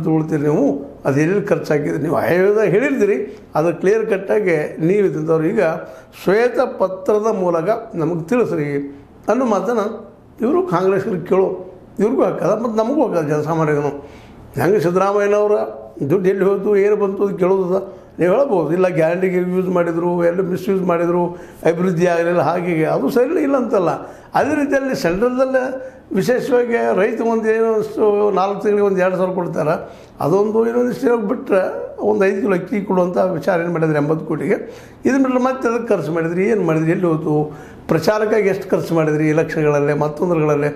ತೊಗೊಳ್ತೀರಿ ನೀವು, ಅದು ಎಲ್ಲಿ ಖರ್ಚಾಕಿದ್ರಿ ನೀವು ಆಯೋಗದಾಗ ಹೇಳಿರ್ತೀರಿ, ಅದು ಕ್ಲಿಯರ್ ಕಟ್ಟಾಗಿ ನೀವು ಇದ್ದಂಥವ್ರು ಈಗ ಶ್ವೇತ ಪತ್ರದ ಮೂಲಕ ನಮಗೆ ತಿಳಿಸ್ರಿ ಅನ್ನೋ ಮಾತನ್ನು ಇವರು ಕಾಂಗ್ರೆಸ್ಗೆ ಕೇಳೋ, ಇವ್ರಿಗೂ ಹಾಕದ ಮತ್ತು ನಮಗೂ ಹಾಕದ ಜನಸಾಮಾನ್ಯಗೂ. ಹೆಂಗೆ ಸಿದ್ದರಾಮಯ್ಯನವರ ದುಡ್ಡು ಎಲ್ಲಿ ಹೋಯ್ತು ಏನು ಬಂತು ಅದು ಕೇಳೋದ ನೀವು ಹೇಳ್ಬೋದು, ಇಲ್ಲ ಗ್ಯಾರಂಟಿಗೆ ಯೂಸ್ ಮಾಡಿದರು, ಎಲ್ಲ ಮಿಸ್ಯೂಸ್ ಮಾಡಿದರು, ಅಭಿವೃದ್ಧಿ ಆಗಲಿಲ್ಲ, ಹಾಗೆ ಅದು ಸರಿ ಇಲ್ಲ ಅಂತಲ್ಲ. ಅದೇ ರೀತಿಯಲ್ಲಿ ಸೆಂಟ್ರಲ್ದಲ್ಲೇ ವಿಶೇಷವಾಗಿ ರೈತ ಒಂದು ಏನೋ 4 ತಿಂಗಳಿಗೆ ಒಂದು 2,000 ಕೊಡ್ತಾರೆ, ಅದೊಂದು ಇನ್ನೊಂದಿಷ್ಟು ಬಿಟ್ಟರೆ ಒಂದು 5 ಕಿಲೋ ಅಕ್ಕಿ ಕೊಡುವಂಥ ವಿಚಾರ ಏನು ಮಾಡಿದ್ರಿ 80 ಕೋಟಿಗೆ. ಇದನ್ನ ಬಿಟ್ಟರೆ ಮತ್ತೆ ಅದಕ್ಕೆ ಖರ್ಚು ಮಾಡಿದ್ರಿ, ಏನು ಮಾಡಿದ್ರಿ, ಎಲ್ಲಿ ಹೋಯ್ತು, ಪ್ರಚಾರಕ್ಕಾಗಿ ಎಷ್ಟು ಖರ್ಚು ಮಾಡಿದ್ರಿ, ಎಲೆಕ್ಷನ್ಗಳಲ್ಲೇ ಮತ್ತೊಂದರಗಳಲ್ಲೇ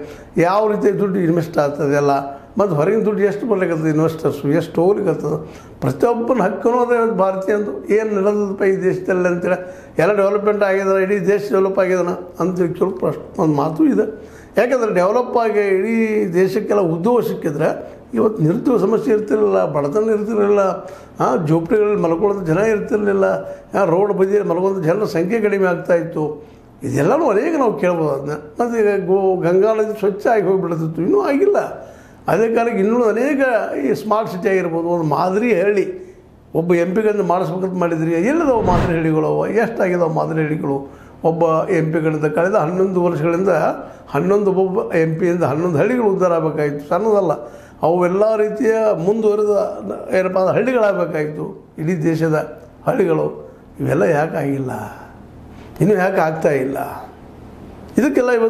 ಯಾವ ರೀತಿ ದುಡ್ಡು ಇನ್ವೆಸ್ಟ್ ಆಗ್ತದೆ ಎಲ್ಲ, ಮತ್ತು ಹೊರಗಿನ ದುಡ್ಡು ಎಷ್ಟು ಬರ್ಲಿಕ್ಕತ್ತದ, ಇನ್ವೆಸ್ಟರ್ಸು ಎಷ್ಟು ಹೋಗ್ಲಿಕ್ಕತ್ತದ, ಪ್ರತಿಯೊಬ್ಬನ ಹಕ್ಕೂ ಅದೇ ಭಾರತೀಯ ಅಂದು ಏನು ನಡೆದದಪ್ಪ ಈ ದೇಶದಲ್ಲಿ ಅಂತೇಳಿ, ಎಲ್ಲ ಡೆವಲಪ್ಮೆಂಟ್ ಆಗ್ಯದ, ಇಡೀ ದೇಶ ಡೆವಲಪ್ ಆಗ್ಯದನ ಅಂತೇಳಿ ಕೇಳೋ ಪ್ರಶ್ನೆ ಒಂದು ಮಾತು ಇದೆ. ಯಾಕಂದರೆ ಡೆವಲಪ್ ಆಗಿ ಇಡೀ ದೇಶಕ್ಕೆಲ್ಲ ಉದ್ಯೋಗ ಸಿಕ್ಕಿದ್ರೆ ಇವತ್ತು ನಿರುದ್ಯೋಗ ಸಮಸ್ಯೆ ಇರ್ತಿರಲಿಲ್ಲ, ಬಡತನ ಇರ್ತಿರಲಿಲ್ಲ, ಜೋಪಡಿಗಳಲ್ಲಿ ಮಲ್ಕೊಳ್ಳೋದು ಜನ ಇರ್ತಿರಲಿಲ್ಲ, ರೋಡ್ ಬದಿಯಲ್ಲಿ ಮಲ್ಕೊಳ್ಳೋದು ಜನರ ಸಂಖ್ಯೆ ಕಡಿಮೆ ಆಗ್ತಾಯಿತ್ತು. ಇದೆಲ್ಲನೂ ಅನೇಕ ನಾವು ಕೇಳ್ಬೋದು ಅದನ್ನ. ಮತ್ತು ಈಗ ಗಂಗಾ ನದಿ ಸ್ವಚ್ಛ ಆಗಿ ಹೋಗಿಬಿಡ್ತಿತ್ತು, ಇನ್ನೂ ಆಗಿಲ್ಲ. ಅದೇ ಕಾಲಕ್ಕೆ ಇನ್ನೂ ಅನೇಕ ಈ ಸ್ಮಾರ್ಟ್ ಸಿಟಿ ಆಗಿರ್ಬೋದು, ಒಂದು ಮಾದರಿ ಹಳ್ಳಿ ಒಬ್ಬ MP ಮಾಡಿಸ್ಬೇಕಂತ ಮಾಡಿದ್ರಿ, ಎಲ್ಲದವು ಮಾದರಿ ಹಳ್ಳಿಗಳು, ಎಷ್ಟಾಗಿದಾವೆ ಮಾದರಿ ಹಳ್ಳಿಗಳು. ಒಬ್ಬ MP ಕಳೆದ 11 ವರ್ಷಗಳಿಂದ 11 ಒಬ್ಬ MP 11 ಹಳ್ಳಿಗಳು ಉದ್ಧಾರ ಆಗಬೇಕಾಗಿತ್ತು, ಸಣ್ಣದಲ್ಲ. ಅವೆಲ್ಲ ರೀತಿಯ ಮುಂದುವರೆದ ಏನಪ್ಪ ಅಂದ್ರೆ ಹಳ್ಳಿಗಳಾಗಬೇಕಾಗಿತ್ತು, ಇಡೀ ದೇಶದ ಹಳ್ಳಿಗಳು. ಇವೆಲ್ಲ ಯಾಕೆ ಆಗಿಲ್ಲ, ಇನ್ನೂ ಯಾಕೆ ಆಗ್ತಾಯಿಲ್ಲ? ಇದಕ್ಕೆಲ್ಲ ಇವತ್ತು